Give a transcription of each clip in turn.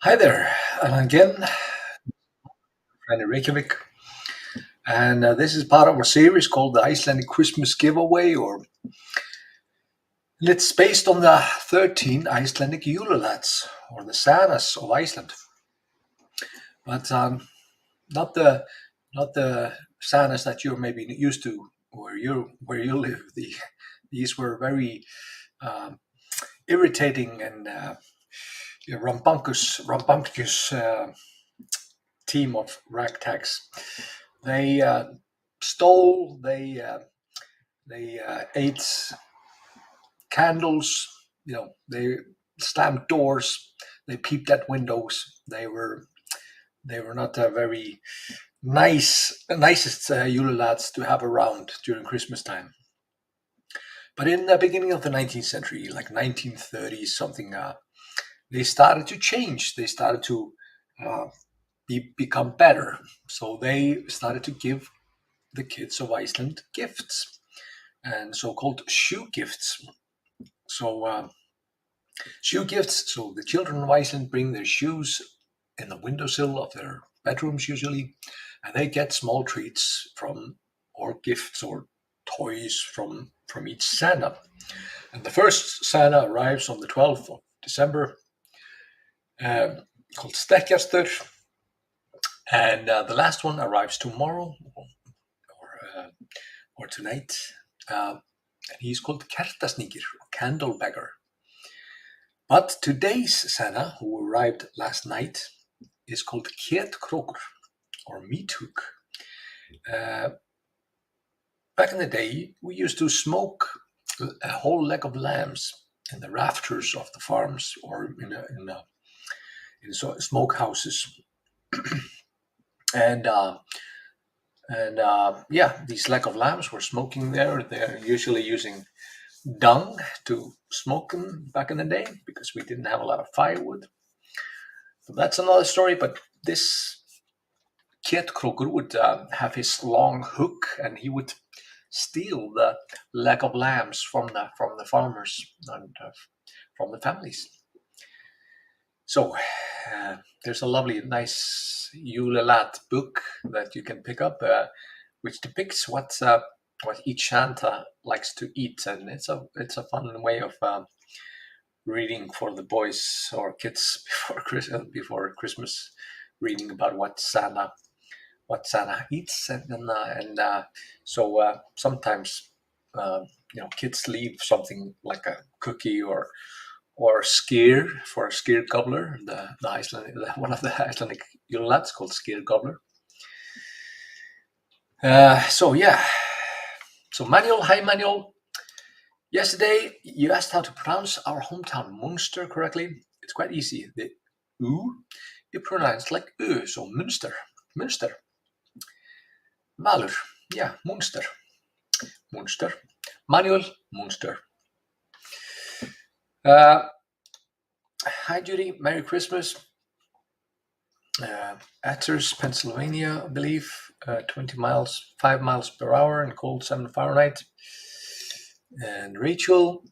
Hi there, and again, friend in Reykjavik, and this is part of a series called the Icelandic Christmas Giveaway, or and it's based on the 13 Icelandic Julelats, or the Santas of Iceland, but not the not the Santas that you're maybe used to where you live. These were very um, irritating and rambunctious team of ragtags. They stole. They ate candles. They slammed doors. They peeped at windows. They were not a very nicest Yule lads to have around during Christmas time. But in the beginning of the 19th century, like 1930s something, they started to change. They started to uh, become better. So they started to give the kids of Iceland gifts and so-called shoe gifts. So shoe gifts. So the children of Iceland bring their shoes in the windowsill of their bedrooms usually, and they get small treats from or gifts or toys from each Santa. And the first Santa arrives on the 12th of December, um, called Stekkjarstaur, and the last one arrives tomorrow or or tonight. Uh, and he's called Kertasníkir, or candle beggar. But today's Santa, who arrived last night, is called Ketkrókur, or meat hook. Uh, Back in the day, we used to smoke a whole leg of lambs in the rafters of the farms or in smoke houses, and yeah, these leg of lambs were smoking there. They're usually using dung to smoke them back in the day because we didn't have a lot of firewood. So that's another story. But this Ketkrókur would have his long hook, and he would steal the leg of lambs from the farmers and from the families. So there's a lovely, nice Julelat book that you can pick up, which depicts what each Santa likes to eat, and it's a fun way of reading for the boys or kids before Christmas, reading about what Santa eats, and so sometimes kids leave something like a cookie or skyr for a skyr gobbler, the Iceland one of the Icelandic Julats called skyr gobbler. So yeah, so Manuel, hi Manuel. Yesterday you asked how to pronounce our hometown Munster correctly. It's quite easy. The U you pronounce like Ö, so Munster. Valur, yeah, Munster. Manuel, Munster. Hi Judy, Merry Christmas. Atters, Pennsylvania, I believe, 20 miles, 5 miles per hour, and cold 7 Fahrenheit. And Rachel,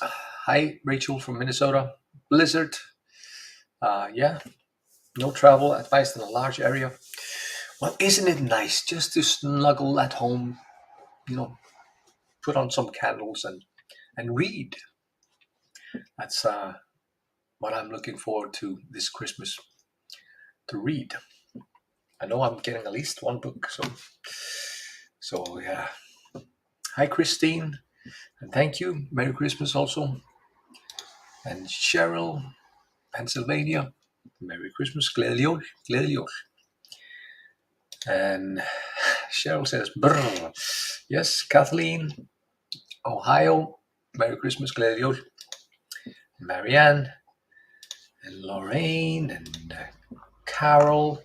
hi Rachel from Minnesota. Blizzard, yeah, no travel advised in a large area. Well, isn't it nice just to snuggle at home, put on some candles and read? That's what I'm looking forward to this Christmas, to read. I know I'm getting at least one book, so yeah. Hi Christine, and thank you. Merry Christmas also. And Cheryl, Pennsylvania, Merry Christmas, gleðileg jól, gleðileg jól. And Cheryl says, brr. Yes, Kathleen, Ohio, Merry Christmas, gleðileg jól. Marianne, and Lorraine, and Carol,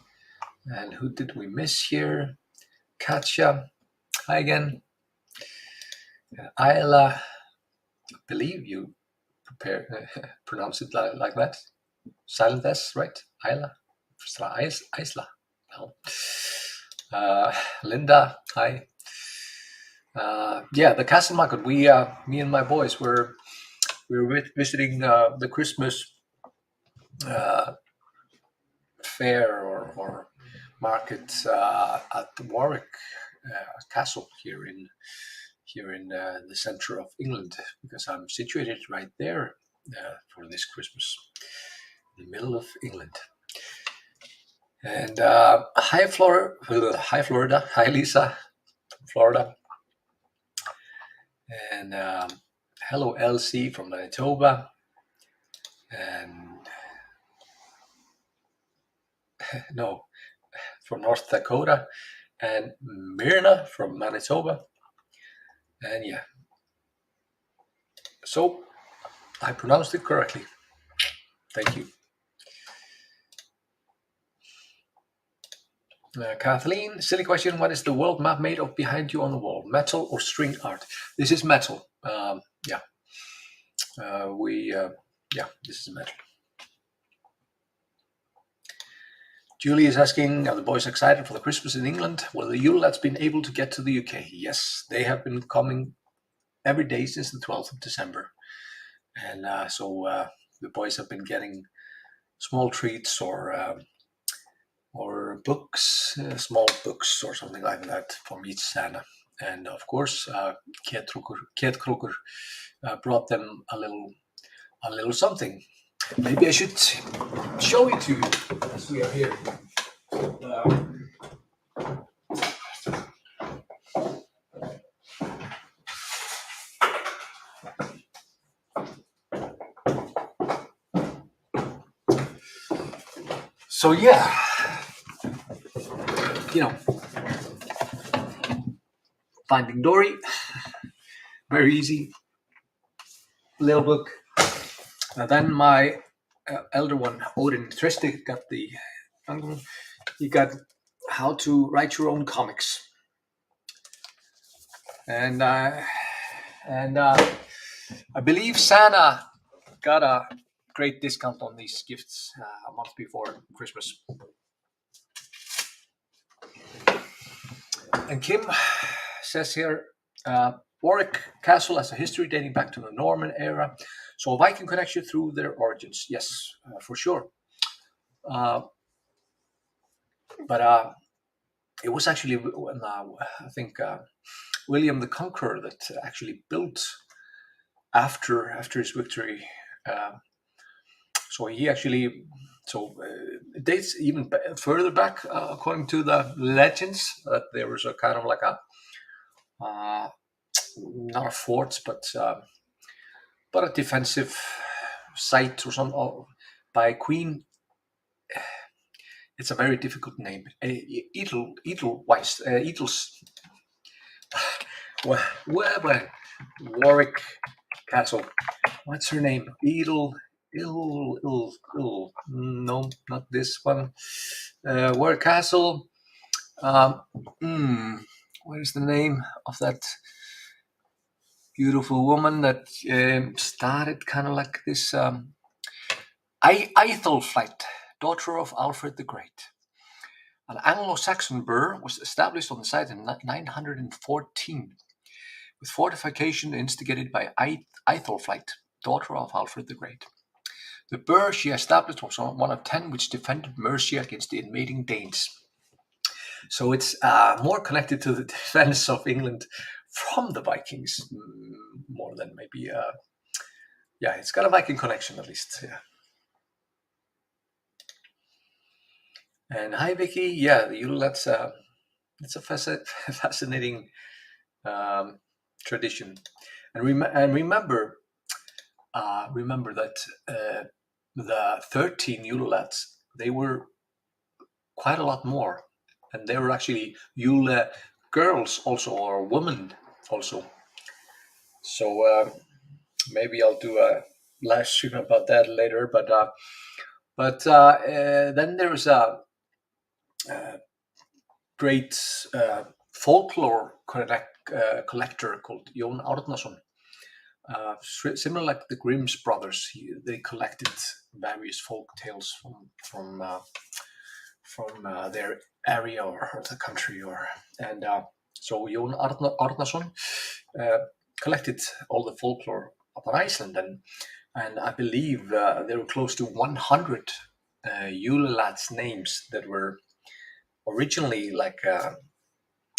and who did we miss here? Katja, hi again. Ayla, I believe you pronounce it like that. Silent S, right? Ayla, Isla. No. Linda, hi. Yeah, the castle market. Me and my boys we were visiting the Christmas fair or market at the Warwick Castle here in the center of England, because I'm situated right there for this Christmas, in the middle of England. And hi Florida, hi Lisa, from Florida, and hello Elsie from Manitoba, and no, from North Dakota, and Myrna from Manitoba, and yeah, so I pronounced it correctly. Thank you. Kathleen, silly question. What is the world map made of behind you on the wall? Metal or string art? This is metal. Yeah. This is metal. Julie is asking, are the boys excited for the Christmas in England? Well, the Yule that's been able to get to the UK. Yes, they have been coming every day since the 12th of December. And so the boys have been getting small treats or books, small books or something like that from each Santa. And of course, Ketkrókur brought them a little something. Maybe I should show it to you as we are here. So yeah, Finding Dory, very easy, little book. And then my elder one, Odin Triste, he got How to Write Your Own Comics. And I believe Santa got a great discount on these gifts a month before Christmas. And Kim says here, Warwick Castle has a history dating back to the Norman era, so a Viking connection through their origins. Yes, for sure. But it was actually, I think, William the Conqueror that actually built after his victory. So he actually, it dates even further back, according to the legends, that there was a kind of like a not a fort, but a defensive site or something by Queen. It's a very difficult name. Warwick Castle. What's her name? No, not this one. Warwick Castle. What is the name of that beautiful woman that started kind of like this? Æthelflætt, daughter of Alfred the Great. An Anglo-Saxon burh was established on the site in 914, with fortification instigated by Æthelflætt, daughter of Alfred the Great. The burh she established was one of 10 which defended Mercia against the invading Danes. So it's more connected to the defense of England from the Vikings, more than maybe. It's got a Viking connection at least. Yeah. And hi Vicky, yeah, the Yule, it's a fascinating tradition, and remember that the 13 Yule lads, they were quite a lot more, and they were actually Yule girls also, or women also. So maybe I'll do a live stream about that later. But then there was a great folklore collector called Jón Árnason. Similar like the Grimm's brothers, they collected various folk tales from their area or the country, so Jón Árnason collected all the folklore upon Iceland, and I believe there were close to 100 Julelads names that were originally like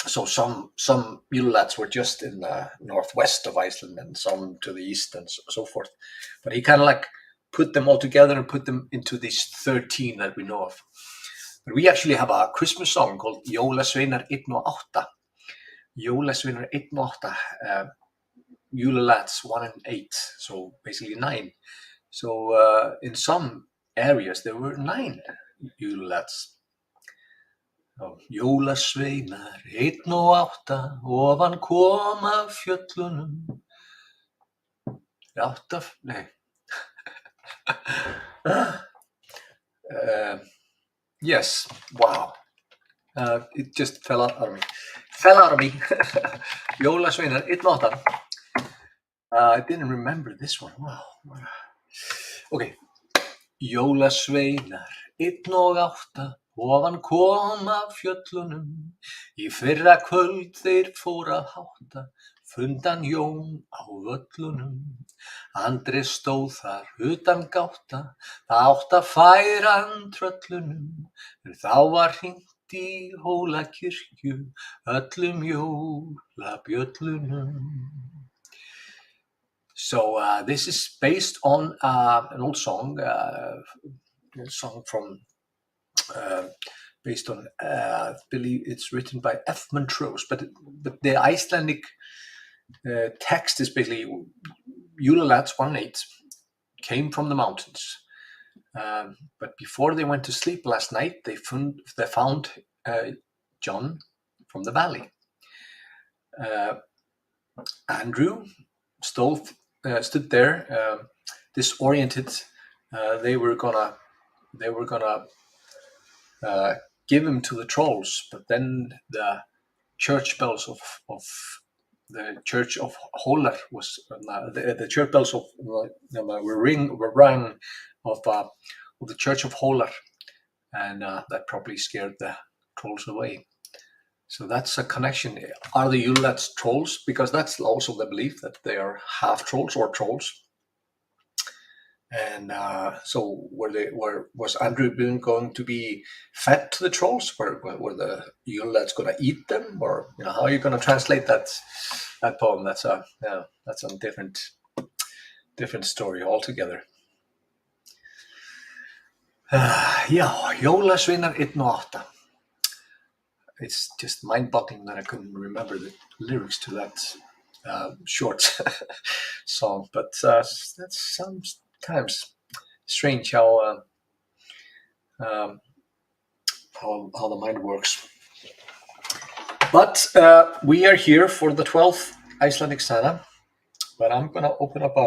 so some Julelads were just in the northwest of Iceland and some to the east and so forth. But he kind of like put them all together and put them into these 13 that we know of. But we actually have a Christmas song called Jólasveinar 1 og 8. Jólasveinar 1 og 8. Julelads 1 and 8. So basically 9. So in some areas there were 9 Julelads. Jólasveinar 1 og 8 ofan kom af fjöllunum. 8 nei. Yes, wow. It just fell out of me. Jólasveinar 1 og 8. I didn't remember this one. Wow. Okay. Jólasveinar 1 og 8 ofan kom af fjöllunum. Í fyrra kvöld þeir fóru að hátta fundan Jón á völlunum. Andri stóð þar utan gátta, það átt að færa hann tröllunum. En þá var hringt í Hólakirkju öllum jólabjöllunum. So this is based on an old song, a song from based on I believe it's written by F. Montrose, but the Icelandic text is basically Julelads 1:8 came from the mountains, but before they went to sleep last night, they found John from the valley. Andrew stood there, disoriented. They were gonna give him to the trolls, but then the church bells of the church of Hólar was the church bells of were rung of the church of Hólar, and that probably scared the trolls away. So that's a connection. Are the Julelads trolls? Because that's also the belief that they are half trolls or trolls. And so was Andrew going to be fed to the trolls? Were the Julelads going to eat them? Or how are you going to translate that poem? That's a different story altogether. Jólasveinar 1 og 8. It's just mind-boggling that I couldn't remember the lyrics to that short song. But that's sometimes strange how the mind works. But we are here for the 12th Icelandic Sana. But I'm going to open up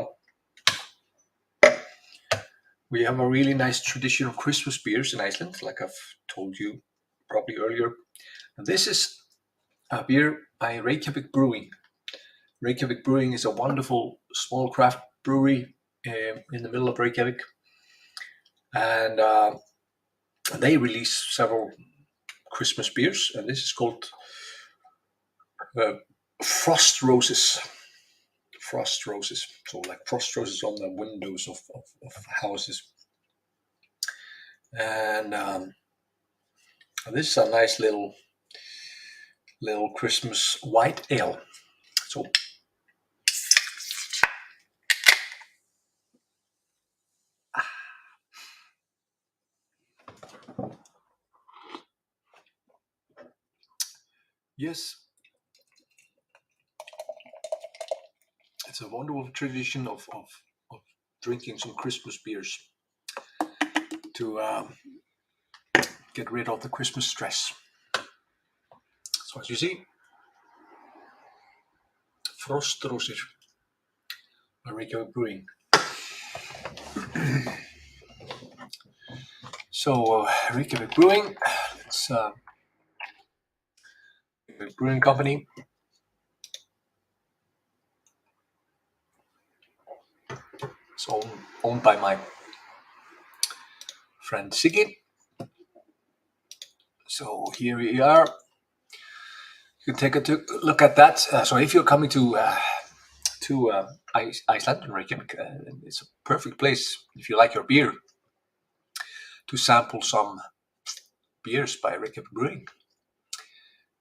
we have a really nice tradition of Christmas beers in Iceland, like I've told you probably earlier. And this is a beer by Reykjavik Brewing. Reykjavik Brewing is a wonderful small craft brewery in the middle of Reykjavik. And they release several Christmas beers. And this is called Frost Roses. Frost Roses. So like frost roses on the windows of houses. And this is a nice little Christmas white ale. So yes, it's a wonderful tradition of drinking some Christmas beers to get rid of the Christmas stress. So as you see, Frostrósir by Reykjavik Brewing. So Reykjavik Brewing, it's a brewing company. It's owned by my friend Siggi. So here we are. You can take a look at that. So if you're coming to Iceland and Reykjavik, it's a perfect place if you like your beer to sample some beers by Reykjavík Brewing.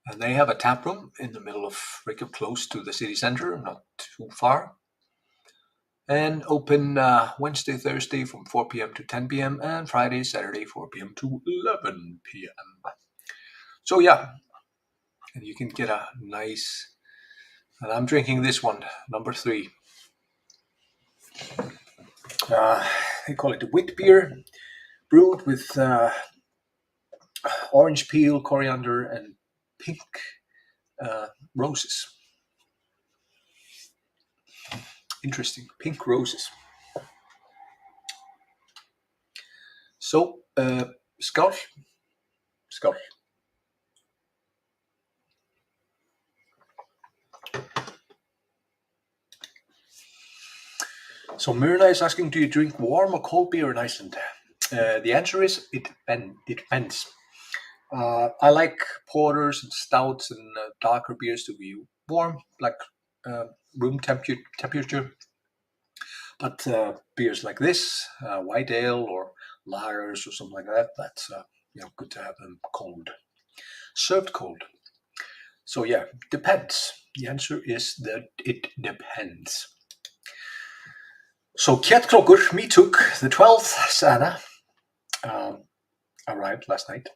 And they have a tap room in the middle of Reykjavík, close to the city center, not too far. And open Wednesday, Thursday from 4 p.m. to 10 p.m. and Friday, Saturday, 4 p.m. to 11 p.m. So yeah, and you can get a nice, and I'm drinking this one, number 3. They call it a wheat beer, brewed with orange peel, coriander, and pink roses. Interesting, pink roses. So, skál. Skál. So Myrna is asking, do you drink warm or cold beer in Iceland? The answer is, it depends. I like porters and stouts and darker beers to be warm, like room temperature. But beers like this, white ale or lagers or something like that, that's good to have them cold, served cold. So yeah, depends. The answer is that it depends. So Ketkrókur, me took the 12th Santa, arrived last night.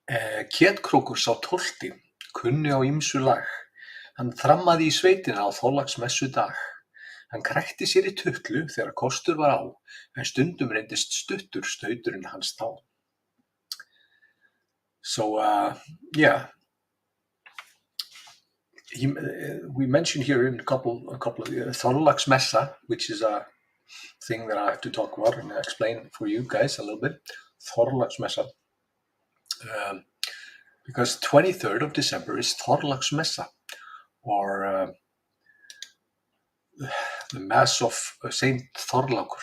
Ketkrókur sá tólfti, kunni ýmsu Hann þrammaði sveitina Þorláksmessudag. Hann krækti sér tutlu þegar kostur var á, en stundum reyndist stuttur, stauturinn hans þá. So yeah, we mentioned here in a couple of Þorláksmessa, which is a thing that I have to talk about and explain for you guys a little bit. Þorláksmessa, because 23rd of December is Þorláksmessa, or the Mass of St Thorlakur.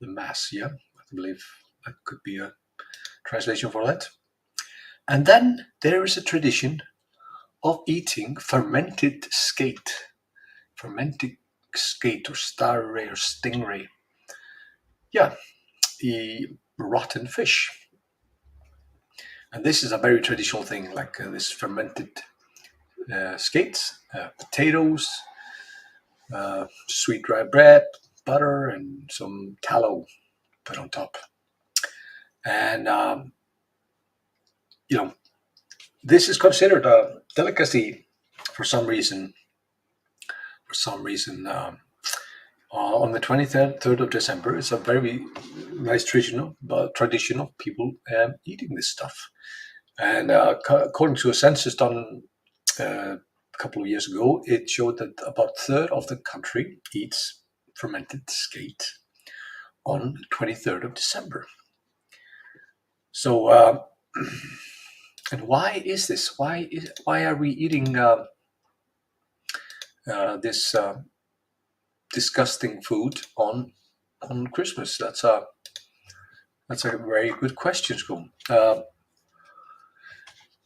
The Mass, yeah, I believe that could be a translation for that. And then there is a tradition of eating fermented skate or starray or stingray. Yeah, the rotten fish. And this is a very traditional thing, like this fermented skates, potatoes, sweet dry bread, butter, and some tallow put on top. And this is considered a delicacy for some reason. On the 23rd of December, it's a very nice tradition of people eating this stuff. And according to a census done a couple of years ago, it showed that about a third of the country eats fermented skate on the 23rd of December. So, and why is this? Why are we eating this disgusting food on Christmas? That's a very good question, School.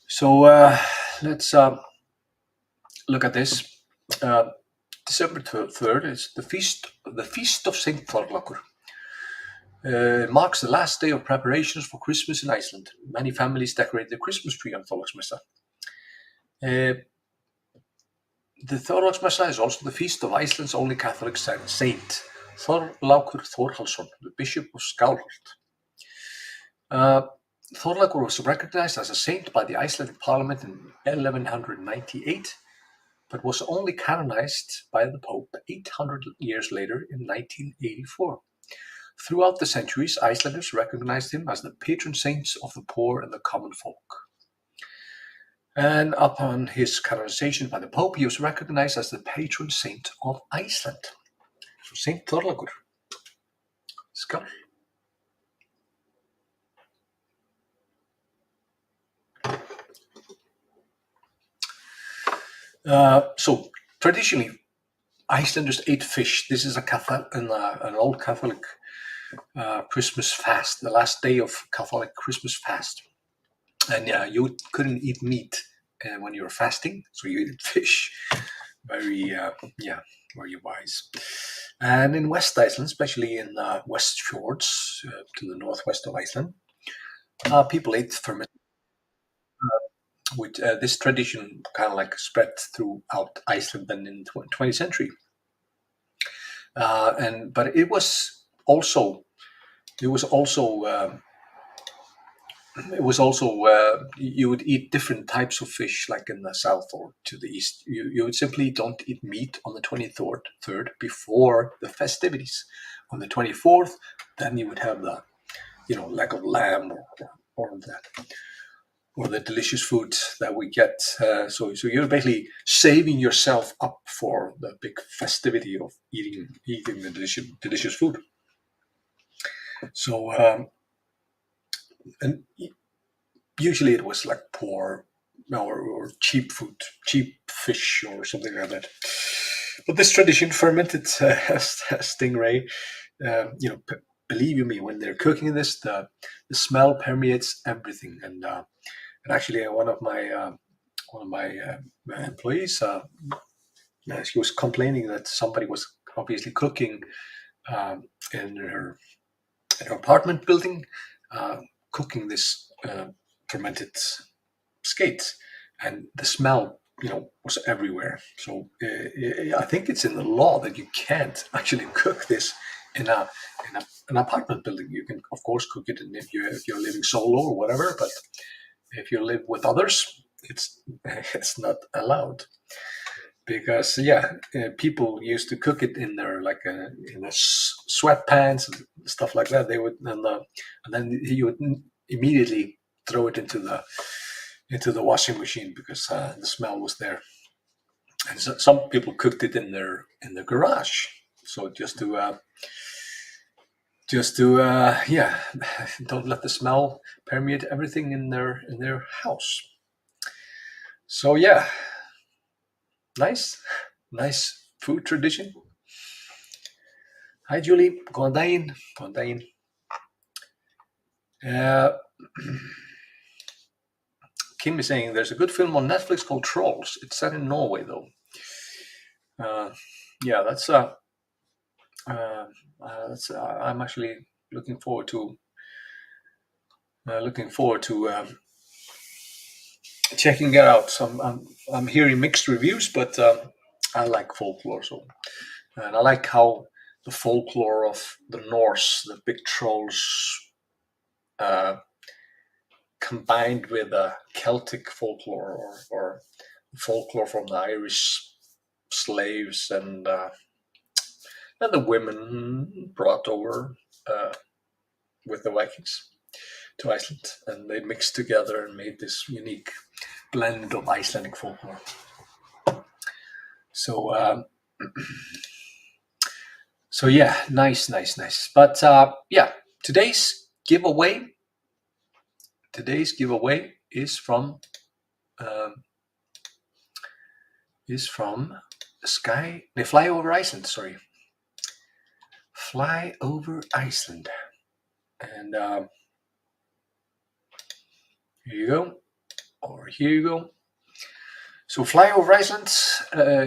So let's look at this. December 3rd is the feast of St Thorlak. Marks the last day of preparations for Christmas in Iceland. Many families decorate the Christmas tree on Þorláksmessa. The Þorláksmessa is also the feast of Iceland's only Catholic saint, Þorlákur Þórhallsson, the Bishop of Skálholt. Þorlákur was recognized as a saint by the Icelandic Parliament in 1198, but was only canonized by the Pope 800 years later in 1984. Throughout the centuries, Icelanders recognized him as the patron saint of the poor and the common folk. And upon his canonization by the Pope, he was recognized as the patron saint of Iceland. So St Thorlakur. Skál. So traditionally, Icelanders ate fish. This is an old Catholic Christmas fast, the last day of Catholic Christmas fast. And you couldn't eat meat when you were fasting, so you ate fish. Very wise. And in West Iceland, especially in West Fjords, to the northwest of Iceland, people ate fermented. With this tradition, kind of like spread throughout Iceland, and in the 20th century. But it was also you would eat different types of fish, like in the south or to the east. You would simply don't eat meat on the 23rd before the festivities. On the 24th, then you would have the leg of lamb or the delicious food that we get. So you're basically saving yourself up for the big festivity of eating the delicious food. So and usually it was like poor or cheap food, cheap fish or something like that. But this tradition, fermented stingray, believe you me, when they're cooking this, the smell permeates everything. And actually, one of my employees, she was complaining that somebody was obviously cooking in her apartment building, cooking this fermented skate, and the smell, was everywhere. So I think it's in the law that you can't actually cook this in an apartment building. You can, of course, cook it if you're living solo or whatever, but if you live with others, it's not allowed. Because people used to cook it in their in their sweatpants and stuff like that. They would, and then you would immediately throw it into the washing machine because the smell was there. And so some people cooked it in their garage, so just to don't let the smell permeate everything in their house. So nice food tradition. Hi Julie, góðan daginn. Kim is saying there's a good film on Netflix called Trolls. It's set in Norway though. That's I'm actually looking forward to checking it out. So I'm hearing mixed reviews, but I like folklore, and I like how the folklore of the Norse, the big trolls, combined with Celtic folklore or folklore from the Irish slaves and the women brought over with the Vikings to Iceland, and they mixed together and made this unique blend of Icelandic folklore. So nice. But today's giveaway is from Fly Over Iceland. Sorry, Fly Over Iceland, and here you go. So Fly Over Iceland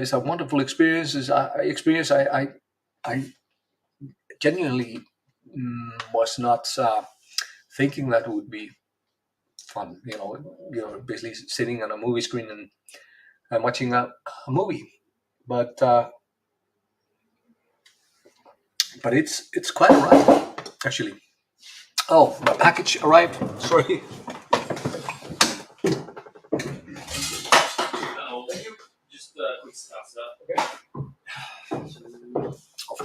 is a wonderful experience. I genuinely was not thinking that it would be fun. You're basically sitting on a movie screen and watching a movie, but it's quite a ride actually. Oh, my package arrived. Sorry. Just quick stuff. Okay. Of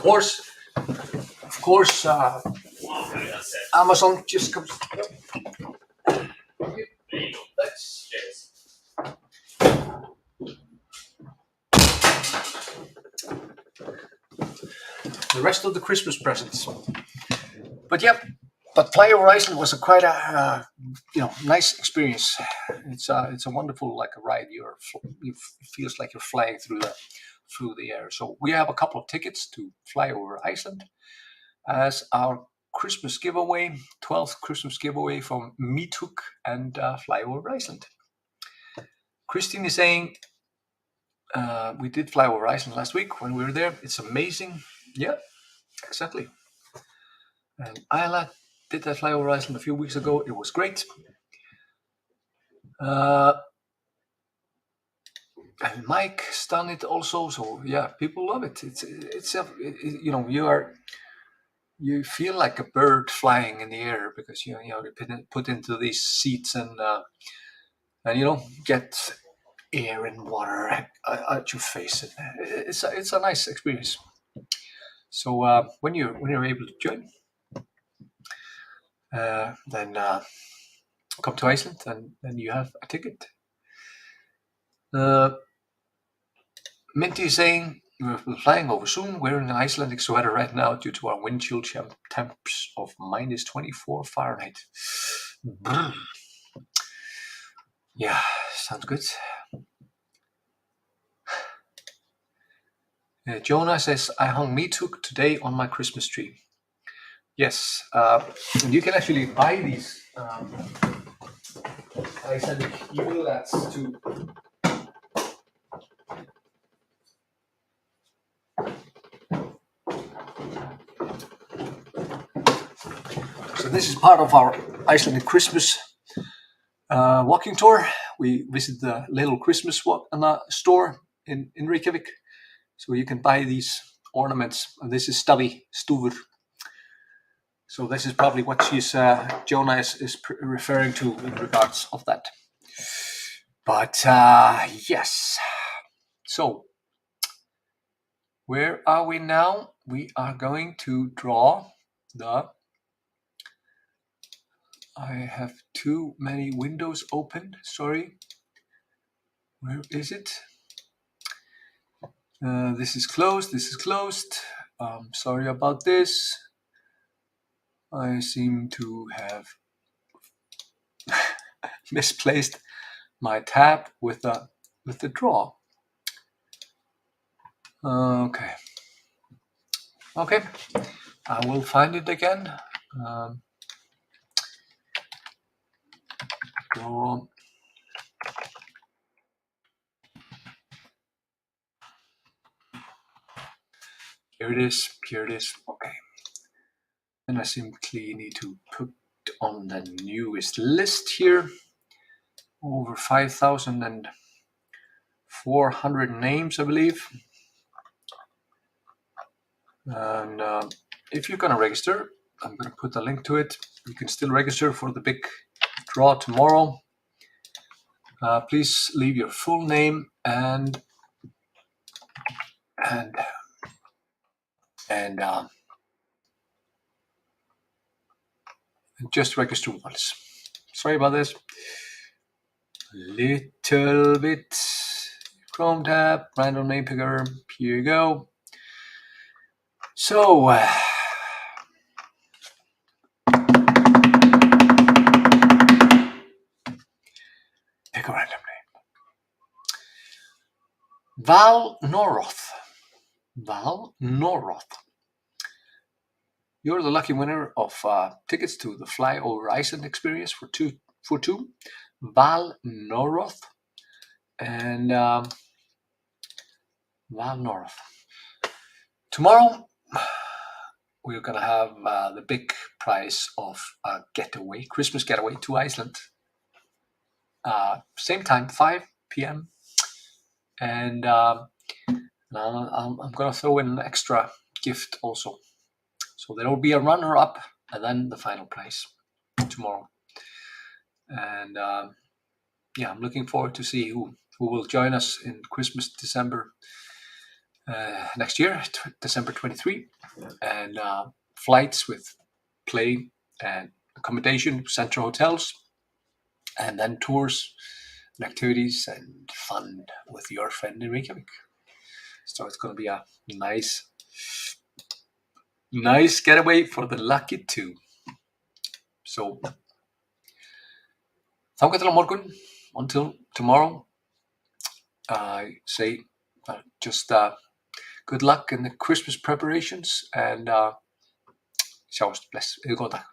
course. Amazon just comes. Let's cheers. The rest of the Christmas presents. But Fly Over Iceland was quite a nice experience. It's a wonderful a ride. It feels like you're flying through the air. So we have a couple of tickets to Fly Over Iceland as our Christmas giveaway, 12th Christmas giveaway from Meathook and Fly Over Iceland. Christine is saying we did Fly Over Iceland last week when we were there. It's amazing. Yeah, exactly. And Ayla did that Fly Over Iceland a few weeks ago. It was great. And Mike's done it also. So yeah, people love it. You feel like a bird flying in the air because you put into these seats and get air and water at your face. And it's a nice experience. So when you're able to join, then come to Iceland, and then you have a ticket. Minty is saying we're flying over soon. We're in an Icelandic sweater right now due to our wind chill temps of minus 24 Fahrenheit. Yeah, sounds good. Jonah says, I hung meathook today on my Christmas tree. Yes, and you can actually buy these Icelandic ewelats too. So this is part of our Icelandic Christmas walking tour. We visit the little Christmas store in Reykjavik. So you can buy these ornaments. And this is stubby, stúfur. So this is probably what Jonah is referring to in regards of that. But yes. So where are we now? We are going to draw the... I have too many windows open. Sorry. Where is it? This is closed. This is closed. Sorry about this. I seem to have misplaced my tab with the draw. Okay. I will find it again. Draw. Here it is. Okay. And I simply need to put on the newest list here. Over 5,400 names, I believe. And if you're going to register, I'm going to put a link to it. You can still register for the big draw tomorrow. Please leave your full name and just register once. Sorry about this. Little bit. Chrome tab, random name picker. Here you go. So pick a random name. Val Noroth. You're the lucky winner of tickets to the Fly Over Iceland Experience for two. Val Noroth. And Val Noroth. Tomorrow, we're going to have the big prize of a getaway, Christmas getaway to Iceland. Same time, 5 p.m. And I'm going to throw in an extra gift also. So there will be a runner-up and then the final prize tomorrow. And I'm looking forward to see who will join us in Christmas, December next year, December 23. And flights with plane and accommodation, central hotels, and then tours and activities and fun with your friend in Reykjavik. So it's going to be a nice getaway for the lucky two. So þangað til á morgun, until tomorrow, I say just good luck in the Christmas preparations and sjáumst, bless, góðan dag.